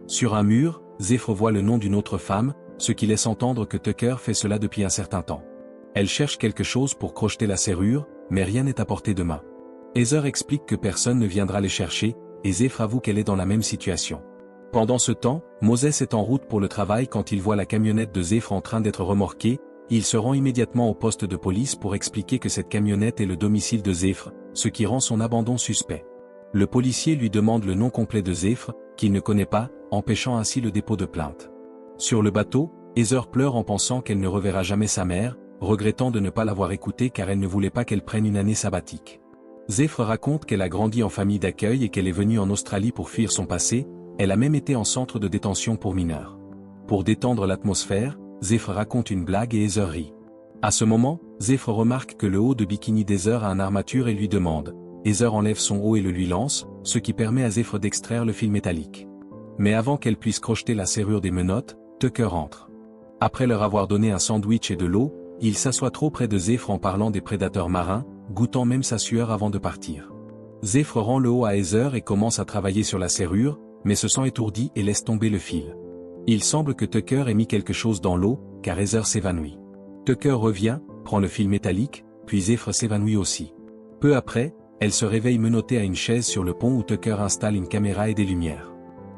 Sur un mur, Zephyr voit le nom d'une autre femme, ce qui laisse entendre que Tucker fait cela depuis un certain temps. Elle cherche quelque chose pour crocheter la serrure, mais rien n'est à portée de main. Heather explique que personne ne viendra les chercher, et Zephyr avoue qu'elle est dans la même situation. Pendant ce temps, Moses est en route pour le travail quand il voit la camionnette de Zephyr en train d'être remorquée. Il se rend immédiatement au poste de police pour expliquer que cette camionnette est le domicile de Zephyr, ce qui rend son abandon suspect. Le policier lui demande le nom complet de Zephyr, qu'il ne connaît pas, empêchant ainsi le dépôt de plainte. Sur le bateau, Heather pleure en pensant qu'elle ne reverra jamais sa mère, regrettant de ne pas l'avoir écoutée car elle ne voulait pas qu'elle prenne une année sabbatique. Zephyr raconte qu'elle a grandi en famille d'accueil et qu'elle est venue en Australie pour fuir son passé, elle a même été en centre de détention pour mineurs. Pour détendre l'atmosphère, Zephyr raconte une blague et Heather rit. À ce moment, Zephyr remarque que le haut de bikini d'Heather a une armature et lui demande. Heather enlève son haut et le lui lance, ce qui permet à Zephyr d'extraire le fil métallique. Mais avant qu'elle puisse crocheter la serrure des menottes, Tucker entre. Après leur avoir donné un sandwich et de l'eau, il s'assoit trop près de Zephyr en parlant des prédateurs marins, goûtant même sa sueur avant de partir. Zephyr rend le haut à Heather et commence à travailler sur la serrure, mais se sent étourdi et laisse tomber le fil. Il semble que Tucker ait mis quelque chose dans l'eau, car Heather s'évanouit. Tucker revient, prend le fil métallique, puis Zephyr s'évanouit aussi. Peu après, elle se réveille menottée à une chaise sur le pont où Tucker installe une caméra et des lumières.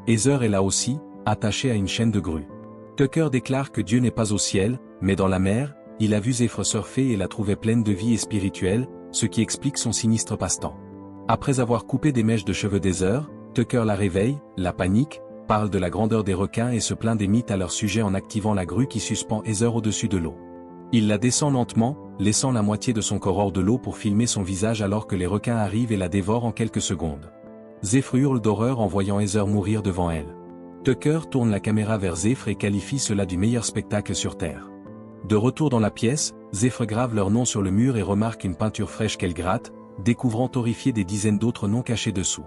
Heather est là aussi, attachée à une chaîne de grue. Tucker déclare que Dieu n'est pas au ciel, mais dans la mer. Il a vu Zephyr surfer et la trouvait pleine de vie et spirituelle, ce qui explique son sinistre passe-temps. Après avoir coupé des mèches de cheveux d'Heather, Tucker la réveille, la panique, parle de la grandeur des requins et se plaint des mythes à leur sujet en activant la grue qui suspend Heather au-dessus de l'eau. Il la descend lentement, laissant la moitié de son corps hors de l'eau pour filmer son visage alors que les requins arrivent et la dévorent en quelques secondes. Zephyr hurle d'horreur en voyant Heather mourir devant elle. Tucker tourne la caméra vers Zephyr et qualifie cela du meilleur spectacle sur Terre. De retour dans la pièce, Zephyr grave leur nom sur le mur et remarque une peinture fraîche qu'elle gratte, découvrant horrifié des dizaines d'autres noms cachés dessous.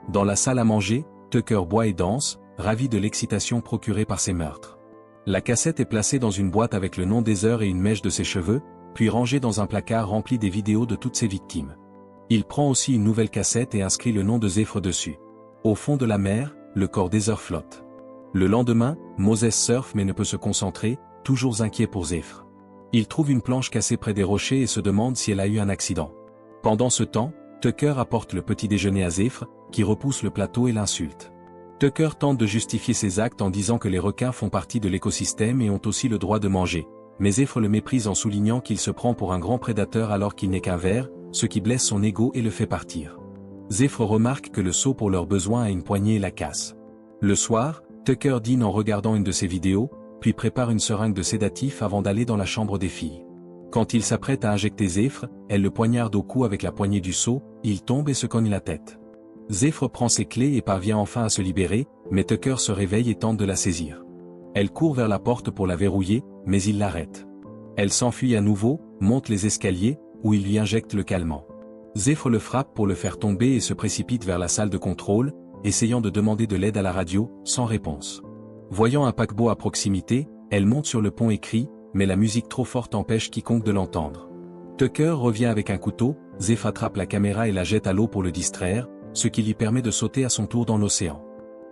Dans la salle à manger, Tucker boit et danse, ravi de l'excitation procurée par ces meurtres. La cassette est placée dans une boîte avec le nom d'Heather et une mèche de ses cheveux, puis rangée dans un placard rempli des vidéos de toutes ses victimes. Il prend aussi une nouvelle cassette et inscrit le nom de Zephyr dessus. Au fond de la mer, le corps d'Heather flotte. Le lendemain, Moses surfe mais ne peut se concentrer, toujours inquiet pour Zephyr. Il trouve une planche cassée près des rochers et se demande si elle a eu un accident. Pendant ce temps, Tucker apporte le petit déjeuner à Zephyr, qui repousse le plateau et l'insulte. Tucker tente de justifier ses actes en disant que les requins font partie de l'écosystème et ont aussi le droit de manger, mais Zephyr le méprise en soulignant qu'il se prend pour un grand prédateur alors qu'il n'est qu'un ver, ce qui blesse son ego et le fait partir. Zephyr remarque que le seau pour leurs besoins a une poignée et la casse. Le soir, Tucker dîne en regardant une de ses vidéos, puis prépare une seringue de sédatif avant d'aller dans la chambre des filles. Quand il s'apprête à injecter Zephyr, elle le poignarde au cou avec la poignée du seau, il tombe et se cogne la tête. Zephyr prend ses clés et parvient enfin à se libérer, mais Tucker se réveille et tente de la saisir. Elle court vers la porte pour la verrouiller, mais il l'arrête. Elle s'enfuit à nouveau, monte les escaliers, où il lui injecte le calmant. Zephyr le frappe pour le faire tomber et se précipite vers la salle de contrôle, essayant de demander de l'aide à la radio, sans réponse. Voyant un paquebot à proximité, elle monte sur le pont et crie, mais la musique trop forte empêche quiconque de l'entendre. Tucker revient avec un couteau, Zephyr attrape la caméra et la jette à l'eau pour le distraire, ce qui lui permet de sauter à son tour dans l'océan.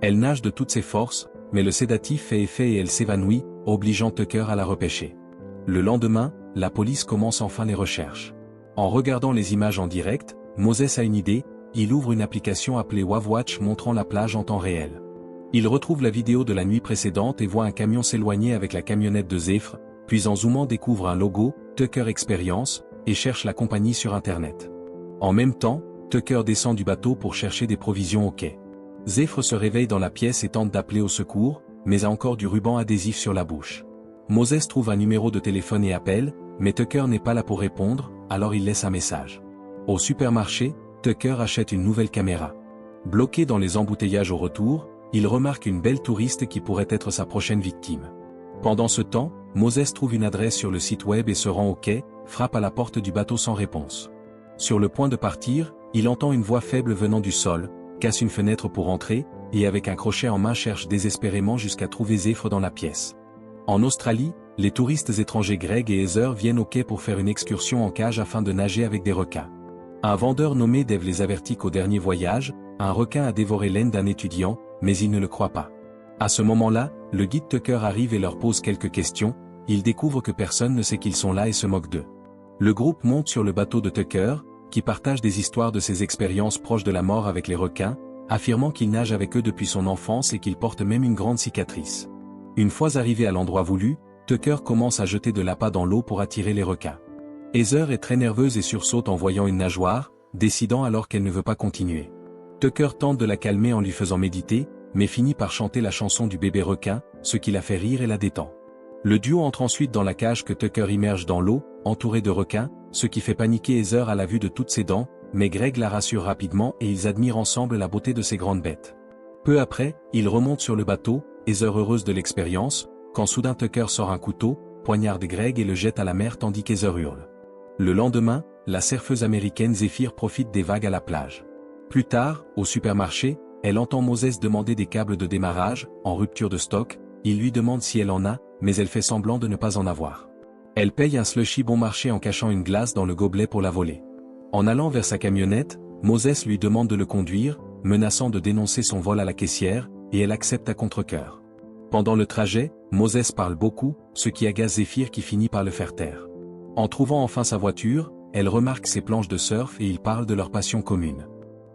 Elle nage de toutes ses forces, mais le sédatif fait effet et elle s'évanouit, obligeant Tucker à la repêcher. Le lendemain, la police commence enfin les recherches. En regardant les images en direct, Moses a une idée, il ouvre une application appelée WavWatch montrant la plage en temps réel. Il retrouve la vidéo de la nuit précédente et voit un camion s'éloigner avec la camionnette de Zephyr, puis en zoomant découvre un logo, Tucker Experience, et cherche la compagnie sur internet. En même temps, Tucker descend du bateau pour chercher des provisions au quai. Zephyr se réveille dans la pièce et tente d'appeler au secours, mais a encore du ruban adhésif sur la bouche. Moses trouve un numéro de téléphone et appelle, mais Tucker n'est pas là pour répondre, alors il laisse un message. Au supermarché, Tucker achète une nouvelle caméra. Bloqué dans les embouteillages au retour, il remarque une belle touriste qui pourrait être sa prochaine victime. Pendant ce temps, Moses trouve une adresse sur le site web et se rend au quai, frappe à la porte du bateau sans réponse. Sur le point de partir, il entend une voix faible venant du sol, casse une fenêtre pour entrer, et avec un crochet en main cherche désespérément jusqu'à trouver Zephyr dans la pièce. En Australie, les touristes étrangers Greg et Heather viennent au quai pour faire une excursion en cage afin de nager avec des requins. Un vendeur nommé Dave les avertit qu'au dernier voyage, un requin a dévoré l'aine d'un étudiant, mais il ne le croit pas. À ce moment-là, le guide Tucker arrive et leur pose quelques questions, ils découvrent que personne ne sait qu'ils sont là et se moquent d'eux. Le groupe monte sur le bateau de Tucker, qui partage des histoires de ses expériences proches de la mort avec les requins, affirmant qu'il nage avec eux depuis son enfance et qu'il porte même une grande cicatrice. Une fois arrivé à l'endroit voulu, Tucker commence à jeter de l'appât dans l'eau pour attirer les requins. Heather est très nerveuse et sursaute en voyant une nageoire, décidant alors qu'elle ne veut pas continuer. Tucker tente de la calmer en lui faisant méditer, mais finit par chanter la chanson du bébé requin, ce qui la fait rire et la détend. Le duo entre ensuite dans la cage que Tucker immerge dans l'eau, entouré de requins, ce qui fait paniquer Heather à la vue de toutes ses dents, mais Greg la rassure rapidement et ils admirent ensemble la beauté de ces grandes bêtes. Peu après, ils remontent sur le bateau, Heather heureuse de l'expérience, quand soudain Tucker sort un couteau, poignarde Greg et le jette à la mer tandis qu'Heather hurle. Le lendemain, la surfeuse américaine Zephyr profite des vagues à la plage. Plus tard, au supermarché, elle entend Moses demander des câbles de démarrage, en rupture de stock, il lui demande si elle en a, mais elle fait semblant de ne pas en avoir. Elle paye un slushy bon marché en cachant une glace dans le gobelet pour la voler. En allant vers sa camionnette, Moses lui demande de le conduire, menaçant de dénoncer son vol à la caissière, et elle accepte à contre-cœur. Pendant le trajet, Moses parle beaucoup, ce qui agace Zephyr qui finit par le faire taire. En trouvant enfin sa voiture, elle remarque ses planches de surf et ils parlent de leur passion commune.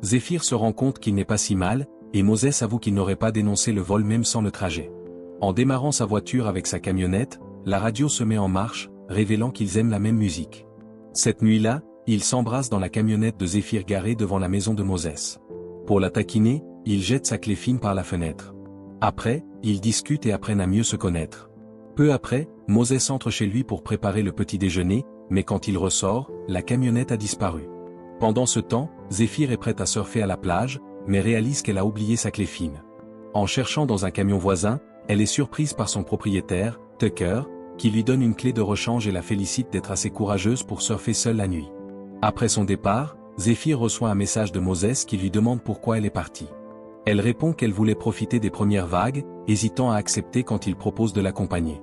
Zephyr se rend compte qu'il n'est pas si mal, et Moses avoue qu'il n'aurait pas dénoncé le vol même sans le trajet. En démarrant sa voiture avec sa camionnette, la radio se met en marche, révélant qu'ils aiment la même musique. Cette nuit-là, ils s'embrassent dans la camionnette de Zephyr garée devant la maison de Moses. Pour la taquiner, il jette sa clé fine par la fenêtre. Après, ils discutent et apprennent à mieux se connaître. Peu après, Moses entre chez lui pour préparer le petit déjeuner, mais quand il ressort, la camionnette a disparu. Pendant ce temps, Zephyr est prête à surfer à la plage, mais réalise qu'elle a oublié sa clé fine. En cherchant dans un camion voisin, elle est surprise par son propriétaire, Tucker, qui lui donne une clé de rechange et la félicite d'être assez courageuse pour surfer seule la nuit. Après son départ, Zephyr reçoit un message de Moses qui lui demande pourquoi elle est partie. Elle répond qu'elle voulait profiter des premières vagues, hésitant à accepter quand il propose de l'accompagner.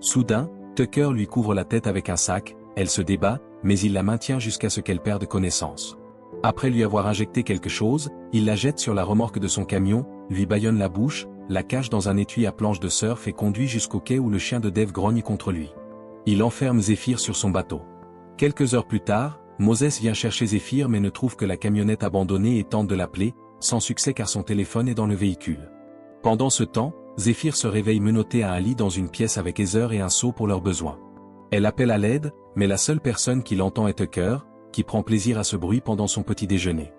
Soudain, Tucker lui couvre la tête avec un sac, elle se débat, mais il la maintient jusqu'à ce qu'elle perde connaissance. Après lui avoir injecté quelque chose, il la jette sur la remorque de son camion, lui bâillonne la bouche, la cache dans un étui à planche de surf et conduit jusqu'au quai où le chien de Dave grogne contre lui. Il enferme Zephyr sur son bateau. Quelques heures plus tard, Moses vient chercher Zephyr mais ne trouve que la camionnette abandonnée et tente de l'appeler, sans succès car son téléphone est dans le véhicule. Pendant ce temps, Zephyr se réveille menotté à un lit dans une pièce avec Heather et un seau pour leurs besoins. Elle appelle à l'aide, mais la seule personne qui l'entend est Tucker, qui prend plaisir à ce bruit pendant son petit déjeuner.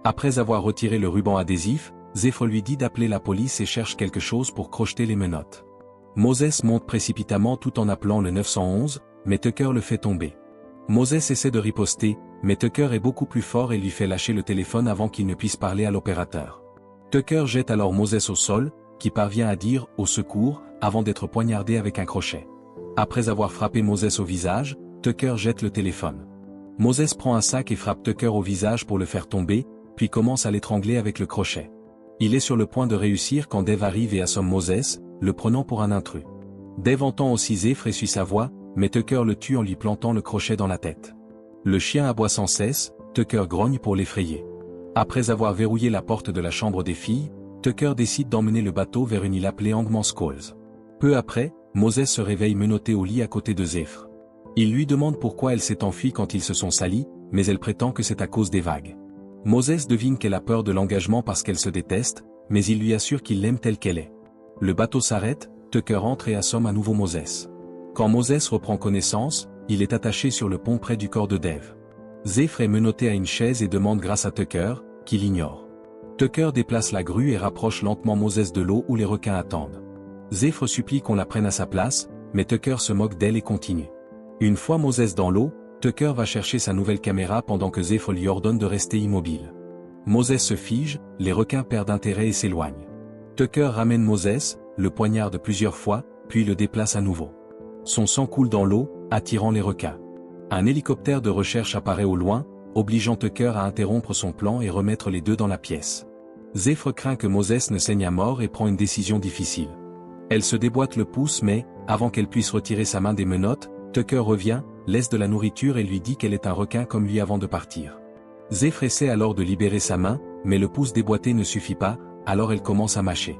Après avoir retiré le ruban adhésif, Zephyr lui dit d'appeler la police et cherche quelque chose pour crocheter les menottes. Moses monte précipitamment tout en appelant le 911, mais Tucker le fait tomber. Moses essaie de riposter, mais Tucker est beaucoup plus fort et lui fait lâcher le téléphone avant qu'il ne puisse parler à l'opérateur. Tucker jette alors Moses au sol, qui parvient à dire « au secours » avant d'être poignardé avec un crochet. Après avoir frappé Moses au visage, Tucker jette le téléphone. Moses prend un sac et frappe Tucker au visage pour le faire tomber, puis commence à l'étrangler avec le crochet. Il est sur le point de réussir quand Dave arrive et assomme Moses, le prenant pour un intrus. Dave entend aussi Zephyr et suit sa voix, mais Tucker le tue en lui plantant le crochet dans la tête. Le chien aboie sans cesse, Tucker grogne pour l'effrayer. Après avoir verrouillé la porte de la chambre des filles, Tucker décide d'emmener le bateau vers une île appelée Hangman's Calls. Peu après, Moses se réveille menotté au lit à côté de Zephyr. Il lui demande pourquoi elle s'est enfuie quand ils se sont salis, mais elle prétend que c'est à cause des vagues. Moses devine qu'elle a peur de l'engagement parce qu'elle se déteste, mais il lui assure qu'il l'aime telle qu'elle est. Le bateau s'arrête, Tucker entre et assomme à nouveau Moses. Quand Moses reprend connaissance, il est attaché sur le pont près du corps de Dave. Zephyr est menotté à une chaise et demande grâce à Tucker, qui l'ignore. Tucker déplace la grue et rapproche lentement Moses de l'eau où les requins attendent. Zephyr supplie qu'on la prenne à sa place, mais Tucker se moque d'elle et continue. Une fois Moses dans l'eau, Tucker va chercher sa nouvelle caméra pendant que Zephyr lui ordonne de rester immobile. Moses se fige, les requins perdent intérêt et s'éloignent. Tucker ramène Moses, le poignarde plusieurs fois, puis le déplace à nouveau. Son sang coule dans l'eau, attirant les requins. Un hélicoptère de recherche apparaît au loin, obligeant Tucker à interrompre son plan et remettre les deux dans la pièce. Zephyr craint que Moses ne saigne à mort et prend une décision difficile. Elle se déboîte le pouce mais, avant qu'elle puisse retirer sa main des menottes, Tucker revient, laisse de la nourriture et lui dit qu'elle est un requin comme lui avant de partir. Zephyr essaie alors de libérer sa main, mais le pouce déboîté ne suffit pas, alors elle commence à mâcher.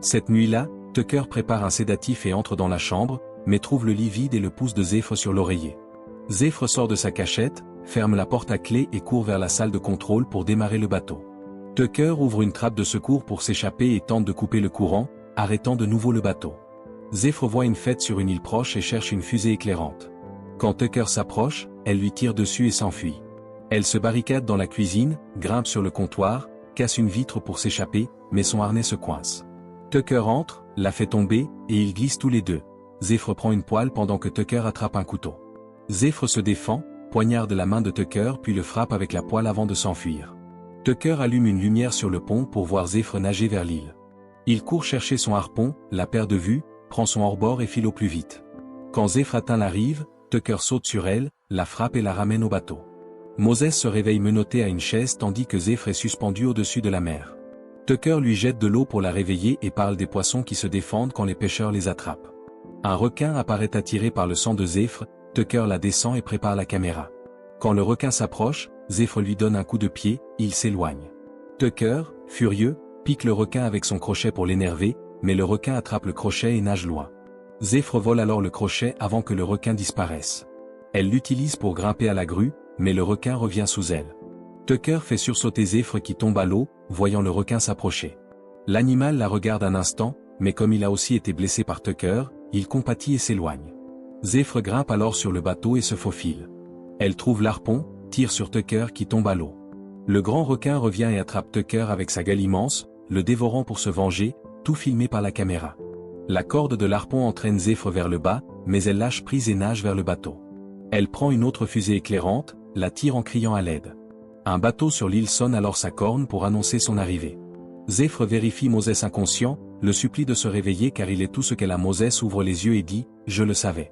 Cette nuit-là, Tucker prépare un sédatif et entre dans la chambre, mais trouve le lit vide et le pouce de Zéphyr sur l'oreiller. Zéphyr sort de sa cachette, ferme la porte à clé et court vers la salle de contrôle pour démarrer le bateau. Tucker ouvre une trappe de secours pour s'échapper et tente de couper le courant, arrêtant de nouveau le bateau. Zéphyr voit une fête sur une île proche et cherche une fusée éclairante. Quand Tucker s'approche, elle lui tire dessus et s'enfuit. Elle se barricade dans la cuisine, grimpe sur le comptoir, casse une vitre pour s'échapper, mais son harnais se coince. Tucker entre, la fait tomber, et ils glissent tous les deux. Zéphyr prend une poêle pendant que Tucker attrape un couteau. Zéphyr se défend, poignarde la main de Tucker puis le frappe avec la poêle avant de s'enfuir. Tucker allume une lumière sur le pont pour voir Zéphyr nager vers l'île. Il court chercher son harpon, la perd de vue, prend son hors-bord et file au plus vite. Quand Zéphyr atteint la rive, Tucker saute sur elle, la frappe et la ramène au bateau. Moses se réveille menotté à une chaise tandis que Zéphyr est suspendu au-dessus de la mer. Tucker lui jette de l'eau pour la réveiller et parle des poissons qui se défendent quand les pêcheurs les attrapent. Un requin apparaît attiré par le sang de Zéphyr, Tucker la descend et prépare la caméra. Quand le requin s'approche, Zéphyr lui donne un coup de pied, il s'éloigne. Tucker, furieux, pique le requin avec son crochet pour l'énerver, mais le requin attrape le crochet et nage loin. Zéphyr vole alors le crochet avant que le requin disparaisse. Elle l'utilise pour grimper à la grue, mais le requin revient sous elle. Tucker fait sursauter Zéphyr qui tombe à l'eau, voyant le requin s'approcher. L'animal la regarde un instant, mais comme il a aussi été blessé par Tucker, il compatit et s'éloigne. Zéphyr grimpe alors sur le bateau et se faufile. Elle trouve l'harpon, tire sur Tucker qui tombe à l'eau. Le grand requin revient et attrape Tucker avec sa gueule immense, le dévorant pour se venger, tout filmé par la caméra. La corde de l'harpon entraîne Zéphyr vers le bas, mais elle lâche prise et nage vers le bateau. Elle prend une autre fusée éclairante, la tire en criant à l'aide. Un bateau sur l'île sonne alors sa corne pour annoncer son arrivée. Zéphyr vérifie Moses inconscient, le supplie de se réveiller car il est tout ce qu'elle a. Moses ouvre les yeux et dit « Je le savais ».